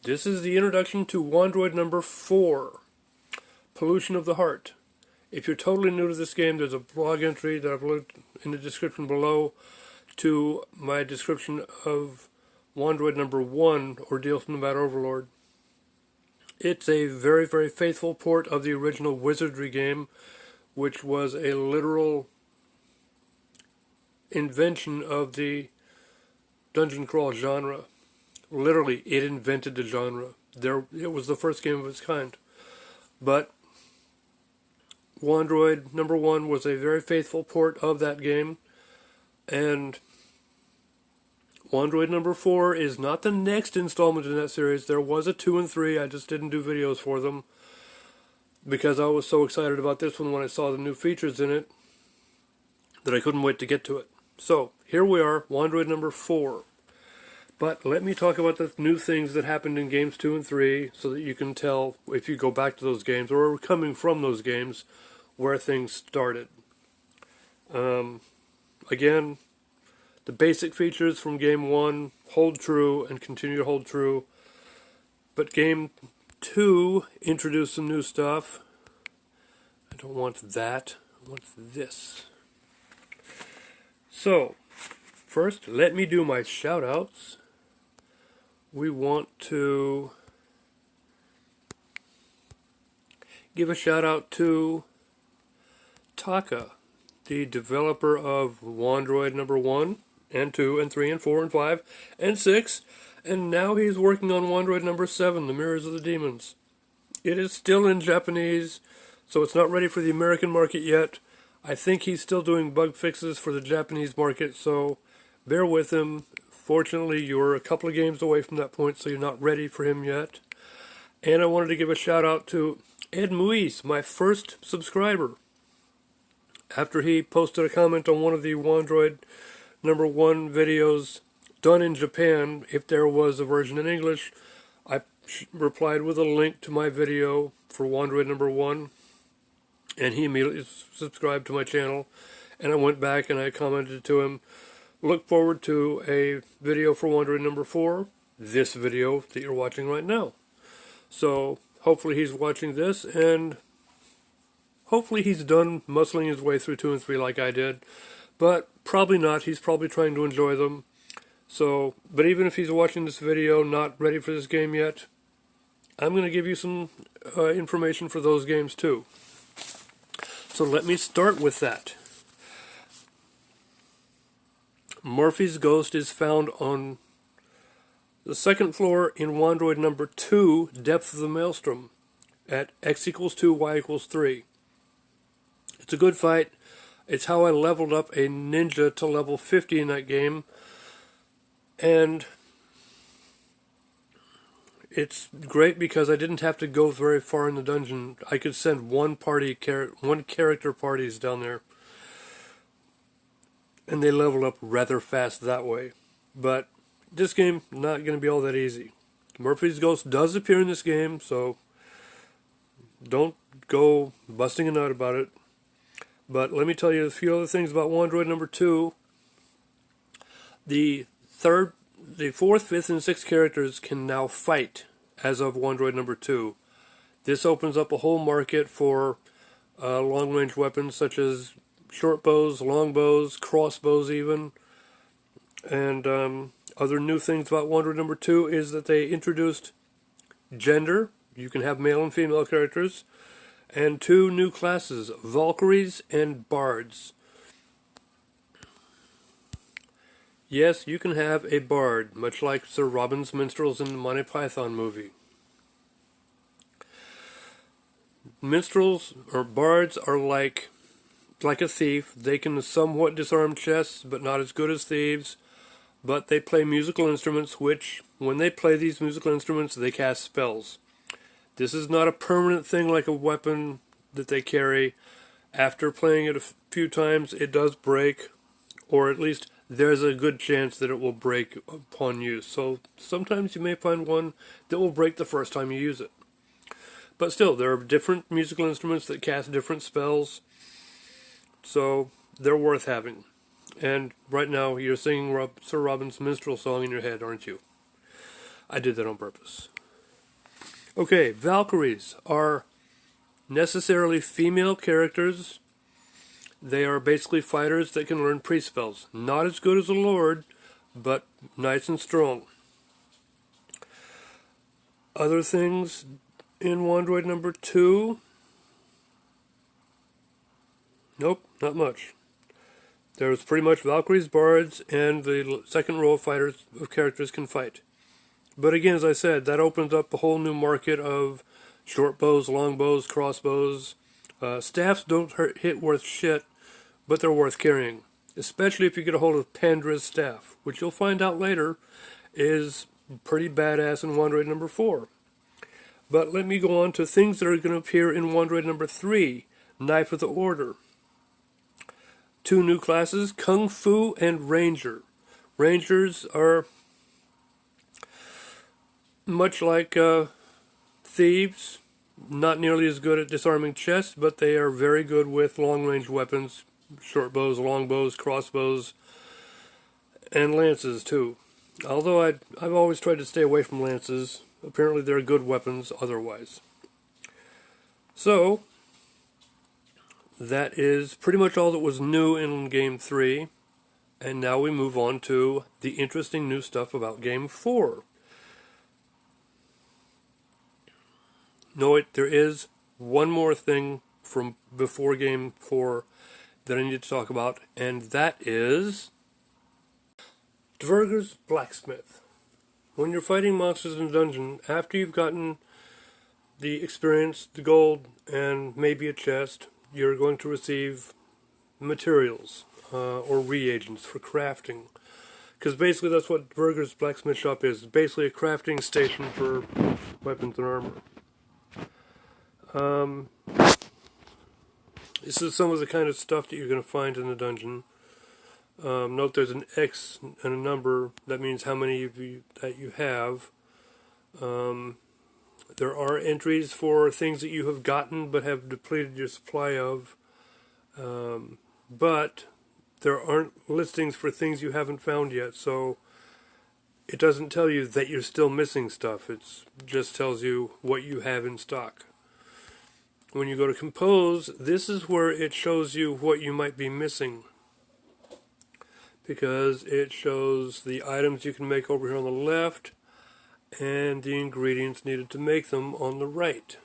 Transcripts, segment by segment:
This is the introduction to Wandroid number 4, Pollution of the Heart. If you're totally new to this game, there's a blog entry that I've linked in the description below to my description of Wandroid number 1, Ordeal from the Mad Overlord. It's a very, very faithful port of the original Wizardry game, which was a literal invention of the dungeon crawl genre. Literally, it invented the genre. It was the first game of its kind. But Wandroid number 1 was a very faithful port of that game, and Wandroid number 4 is not the next installment in that series. There was a 2 and 3, I just didn't do videos for them, because I was so excited about this one when I saw the new features in it, that I couldn't wait to get to it. So, here we are, Wandroid number 4. But let me talk about the new things that happened in games 2 and 3, so that you can tell, if you go back to those games, or are coming from those games, where things started. Again, the basic features from game 1 hold true and continue to hold true, but game 2 introduced some new stuff. I don't want that, I want this. So, first, let me do my shout-outs. We want to give a shout-out to Taka, the developer of Wandroid number 1, and 2, and 3, and 4, and 5, and 6, and now he's working on Wandroid number 7, The Mirrors of the Demons. It is still in Japanese, so it's not ready for the American market yet. I think he's still doing bug fixes for the Japanese market, so bear with him. Fortunately, you're a couple of games away from that point, so you're not ready for him yet. And I wanted to give a shout out to Ed Muis, my first subscriber. After he posted a comment on one of the Wandroid number 1 videos done in Japan, if there was a version in English, I replied with a link to my video for Wandroid number 1, and he immediately subscribed to my channel, and I went back and I commented to him, look forward to a video for Wandroid number 4, this video that you're watching right now. So, hopefully he's watching this, and hopefully he's done muscling his way through 2 and 3 like I did, but probably not. He's probably trying to enjoy them. So, but even if he's watching this video not ready for this game yet, I'm going to give you some information for those games too. So let me start with that. Murphy's Ghost is found on the second floor in Wandroid number 2, Depth of the Maelstrom, at x equals 2, y equals 3. It's a good fight. It's how I leveled up a ninja to level 50 in that game. And it's great because I didn't have to go very far in the dungeon. I could send one character parties down there, and they leveled up rather fast that way. But this game, not going to be all that easy. Murphy's Ghost does appear in this game, so don't go busting a nut about it. But let me tell you a few other things about Wandroid number 2. The 4th, 5th, and 6th characters can now fight as of Wandroid number 2. This opens up a whole market for long-range weapons such as short bows, long bows, crossbows even. And other new things about Wandroid number 2 is that they introduced gender. You can have male and female characters. And 2 new classes, Valkyries and Bards. Yes, you can have a bard, much like Sir Robin's minstrels in the Monty Python movie. Minstrels, or bards, are like a thief. They can somewhat disarm chests, but not as good as thieves. But they play musical instruments, which, when they play these musical instruments, they cast spells. This is not a permanent thing like a weapon that they carry. After playing it a few times, it does break, or at least there's a good chance that it will break upon use. So sometimes you may find one that will break the first time you use it. But still, there are different musical instruments that cast different spells, so they're worth having. And right now, you're singing Sir Robin's minstrel song in your head, aren't you? I did that on purpose. Okay, Valkyries are necessarily female characters. They are basically fighters that can learn pre-spells. Not as good as a lord, but nice and strong. Other things in Wandroid number 2? Nope, not much. There's pretty much Valkyries, Bards, and the second row of fighters of characters can fight. But again, as I said, that opens up a whole new market of short bows, long bows, crossbows. Staffs don't hit worth shit, but they're worth carrying. Especially if you get a hold of Pandra's staff, which you'll find out later is pretty badass in Wandroid number 4. But let me go on to things that are going to appear in Wandroid number 3, Knife of the Order. 2 new classes, Kung Fu and Ranger. Rangers are much like thieves, not nearly as good at disarming chests, but they are very good with long-range weapons, short bows, long bows, crossbows, and lances too. Although I've always tried to stay away from lances. Apparently they're good weapons otherwise. So, that is pretty much all that was new in Game 3. And now we move on to the interesting new stuff about Game 4. No, wait, there is one more thing from before Game 4 that I need to talk about, and that is Dverger's Blacksmith. When you're fighting monsters in a dungeon, after you've gotten the experience, the gold, and maybe a chest, you're going to receive materials or reagents for crafting. Because basically that's what Dverger's Blacksmith Shop is. It's basically a crafting station for weapons and armor. This is some of the kind of stuff that you're going to find in the dungeon. Note there's an X and a number. That means how many of you that you have. There are entries for things that you have gotten but have depleted your supply of. But there aren't listings for things you haven't found yet, so it doesn't tell you that you're still missing stuff. It just tells you what you have in stock. When you go to Compose, this is where it shows you what you might be missing, because it shows the items you can make over here on the left and the ingredients needed to make them on the right.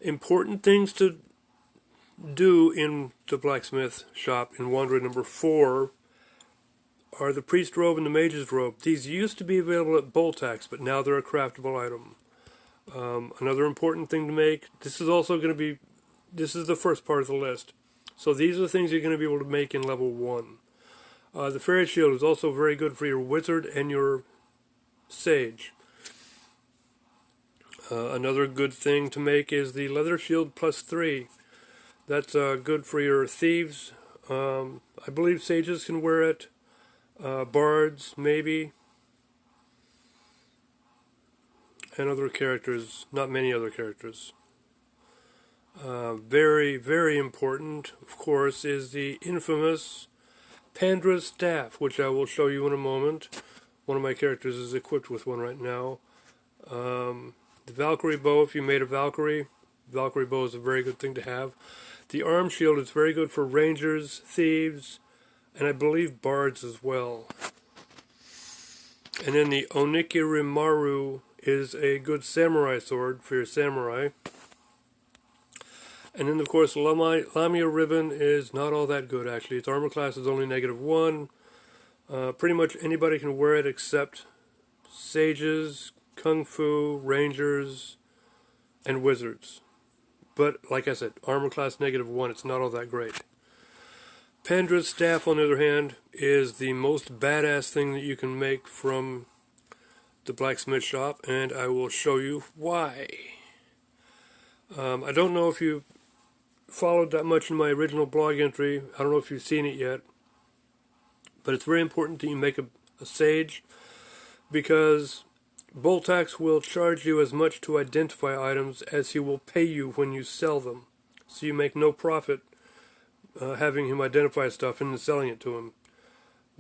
Important things to do in the blacksmith shop in Wandroid number 4 are the priest robe and the mage's robe. These used to be available at Boltax, but now they're a craftable item. Another important thing to make, this is the first part of the list. So these are the things you're going to be able to make in level 1. The fairy shield is also very good for your wizard and your sage. Another good thing to make is the leather shield +3. That's good for your thieves. I believe sages can wear it. Bards, maybe. And other characters, not many other characters. Very, very important, of course, is the infamous Pandra's staff, which I will show you in a moment. One of my characters is equipped with one right now. The Valkyrie bow, if you made a Valkyrie bow is a very good thing to have. The arm shield is very good for rangers, thieves, and I believe bards as well. And then the Onikirimaru is a good samurai sword for your samurai. And then, of course, Lamia ribbon is not all that good, actually. Its armor class is only -1. Pretty much anybody can wear it except sages, kung fu, rangers, and wizards. But, like I said, armor class -1, it's not all that great. Pandra's staff, on the other hand, is the most badass thing that you can make from the blacksmith shop, and I will show you why. I don't know if you followed that much in my original blog entry. I don't know if you've seen it yet, but it's very important that you make a sage, because Boltax will charge you as much to identify items as he will pay you when you sell them. So you make no profit having him identify stuff and then selling it to him.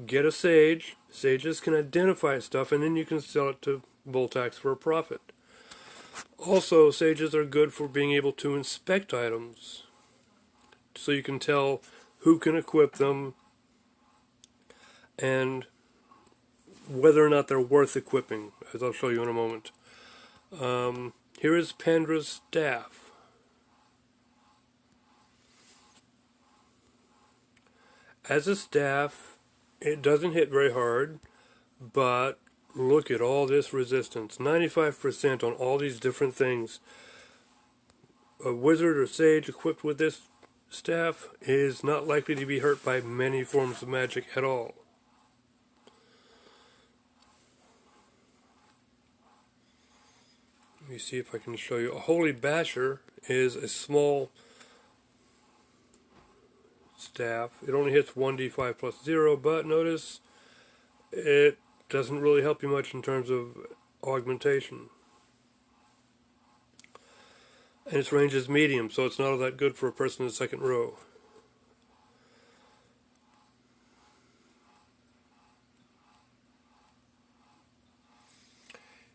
get a sage. Sages can identify stuff, and then you can sell it to Voltax for a profit. Also, sages are good for being able to inspect items, so you can tell who can equip them and whether or not they're worth equipping, as I'll show you in a moment. Here is Pandra's staff. As a staff, it doesn't hit very hard, but look at all this resistance. 95% on all these different things. A wizard or sage equipped with this staff is not likely to be hurt by many forms of magic at all. Let me see if I can show you. A Holy Basher is a small staff. It only hits 1d5 plus 0, but notice it doesn't really help you much in terms of augmentation. And its range is medium, so it's not all that good for a person in the second row.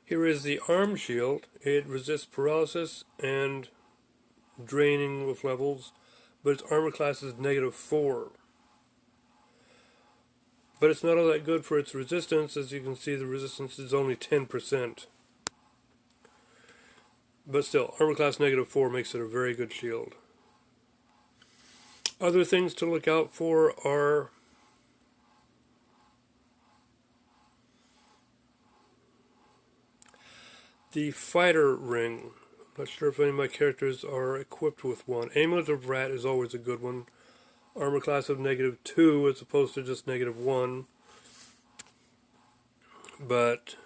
Here is the arm shield. It resists paralysis and draining with levels, but its armor class is -4. But it's not all that good for its resistance. As you can see, the resistance is only 10%. But still, armor class -4 makes it a very good shield. Other things to look out for are the fighter ring. I'm not sure if any of my characters are equipped with one. Amulet of Rat is always a good one. Armor class of -2 as opposed to just -1. But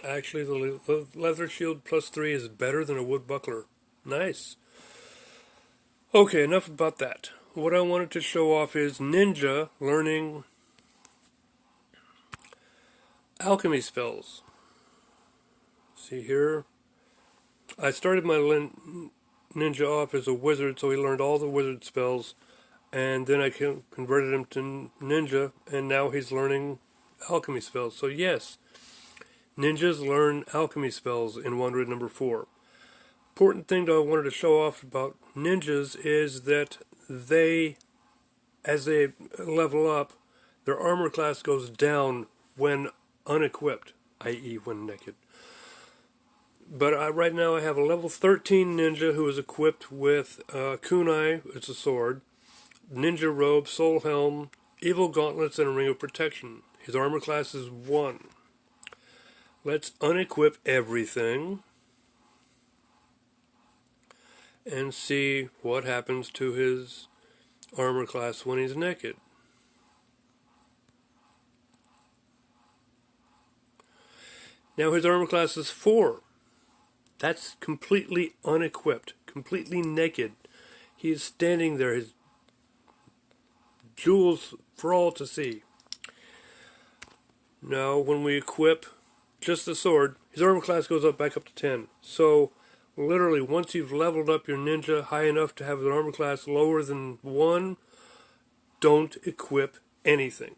actually the leather shield +3 is better than a wood buckler. Nice. Okay, enough about that. What I wanted to show off is Ninja learning alchemy spells. See here, I started my Ninja off as a wizard, so he learned all the wizard spells, and then I converted him to Ninja, and now he's learning alchemy spells. So yes, ninjas learn alchemy spells in Wandroid number 4. Important thing that I wanted to show off about ninjas is that they, as they level up, their armor class goes down when unequipped, i.e. when naked. But right now I have a level 13 ninja who is equipped with kunai, it's a sword, ninja robe, soul helm, evil gauntlets, and a ring of protection. His armor class is 1. Let's unequip everything and see what happens to his armor class when he's naked. Now his armor class is 4. That's completely unequipped, completely naked. He is standing there, his jewels for all to see. Now when we equip just the sword, his armor class goes up back up to 10. So literally, once you've leveled up your ninja high enough to have an armor class lower than 1, don't equip anything.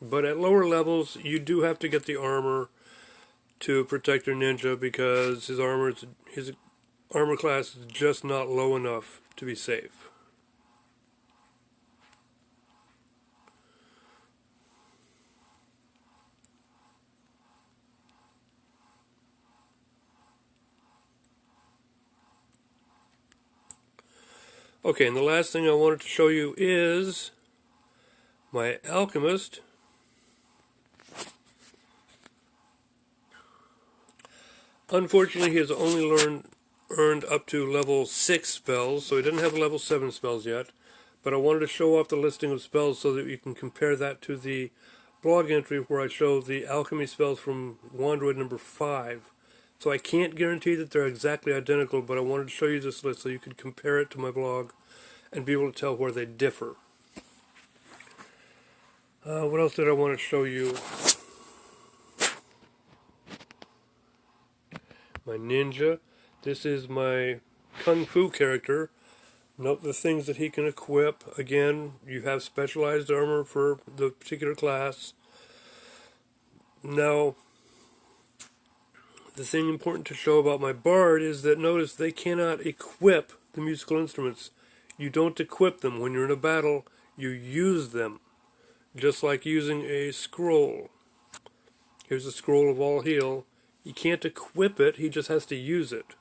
But at lower levels, you do have to get the armor to protect your ninja because his armor class is just not low enough to be safe. Okay, and the last thing I wanted to show you is my alchemist. Unfortunately, he has only earned up to level 6 spells, so he doesn't have level 7 spells yet. But I wanted to show off the listing of spells so that you can compare that to the blog entry where I show the alchemy spells from Wandroid number 5. So I can't guarantee that they're exactly identical, but I wanted to show you this list so you could compare it to my blog and be able to tell where they differ. What else did I want to show you? My ninja. This is my Kung Fu character. Note the things that he can equip. Again, you have specialized armor for the particular class. Now, the thing important to show about my bard is that notice they cannot equip the musical instruments. You don't equip them. When you're in a battle, you use them. Just like using a scroll. Here's a scroll of all heal. He can't equip it, he just has to use it.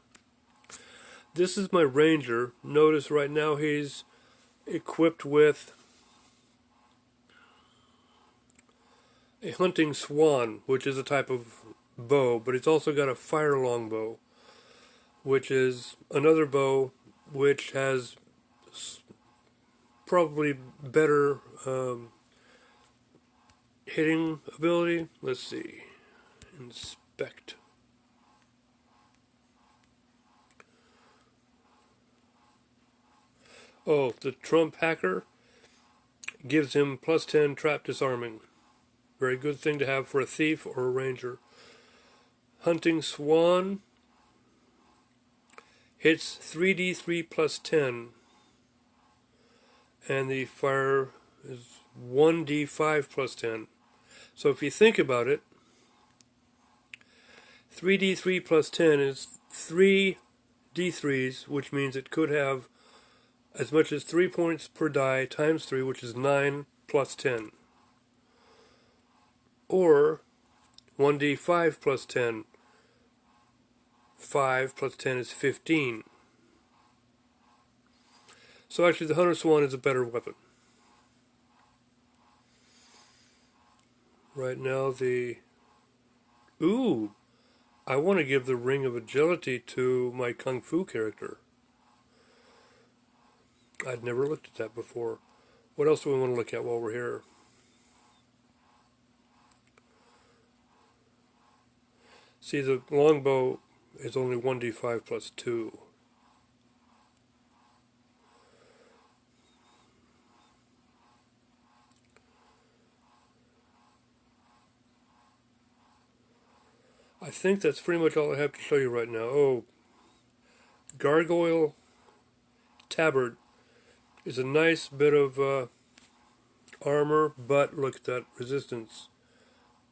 This is my ranger. Notice right now he's equipped with a hunting swan, which is a type of bow, but it's also got a fire longbow, which is another bow which has probably better hitting ability. Let's see. Inspect. Oh, the Trump hacker gives him +10 trap disarming. Very good thing to have for a thief or a ranger. Hunting swan hits 3d3 +10. And the fire is 1d5 +10. So if you think about it, 3d3 +10 is 3 d3s, which means it could have as much as 3 points per die times 3, which is 9 +10. Or 1d5 +10. 5 +10 is 15. So actually the Hunter Swan is a better weapon. Right now the... Ooh! I want to give the Ring of Agility to my Kung Fu character. I'd never looked at that before. What else do we want to look at while we're here? See, the longbow is only 1d5 +2. I think that's pretty much all I have to show you right now. Oh, Gargoyle Tabard is a nice bit of armor, but look at that resistance.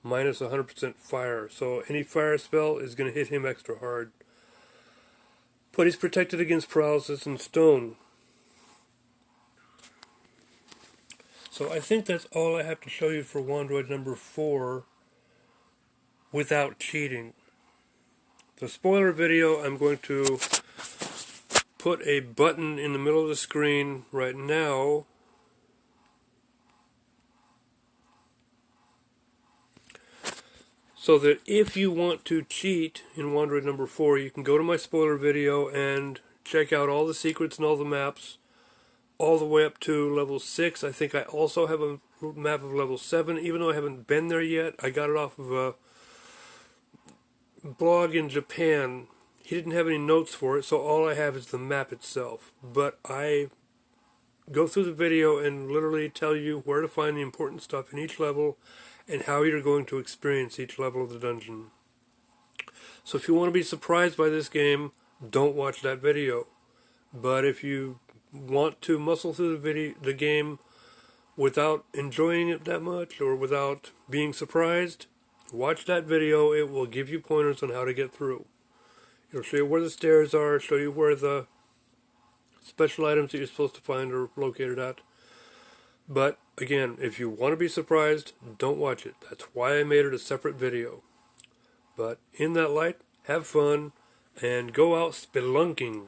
Minus 100% fire. So any fire spell is going to hit him extra hard. But he's protected against paralysis and stone. So I think that's all I have to show you for Wandroid number 4 without cheating. The spoiler video, I'm going to put a button in the middle of the screen right now so that if you want to cheat in Wandroid number 4, you can go to my spoiler video and check out all the secrets and all the maps all the way up to level 6. I think I also have a map of level 7, even though I haven't been there yet. I got it off of a blog in Japan. He didn't have any notes for it, so all I have is the map itself. But I go through the video and literally tell you where to find the important stuff in each level and how you're going to experience each level of the dungeon. So if you want to be surprised by this game, don't watch that video. But if you want to muscle through the game without enjoying it that much or without being surprised, watch that video. It will give you pointers on how to get through. It'll show you where the stairs are, show you where the special items that you're supposed to find are located at. But again, if you want to be surprised, don't watch it. That's why I made it a separate video. But in that light, have fun and go out spelunking.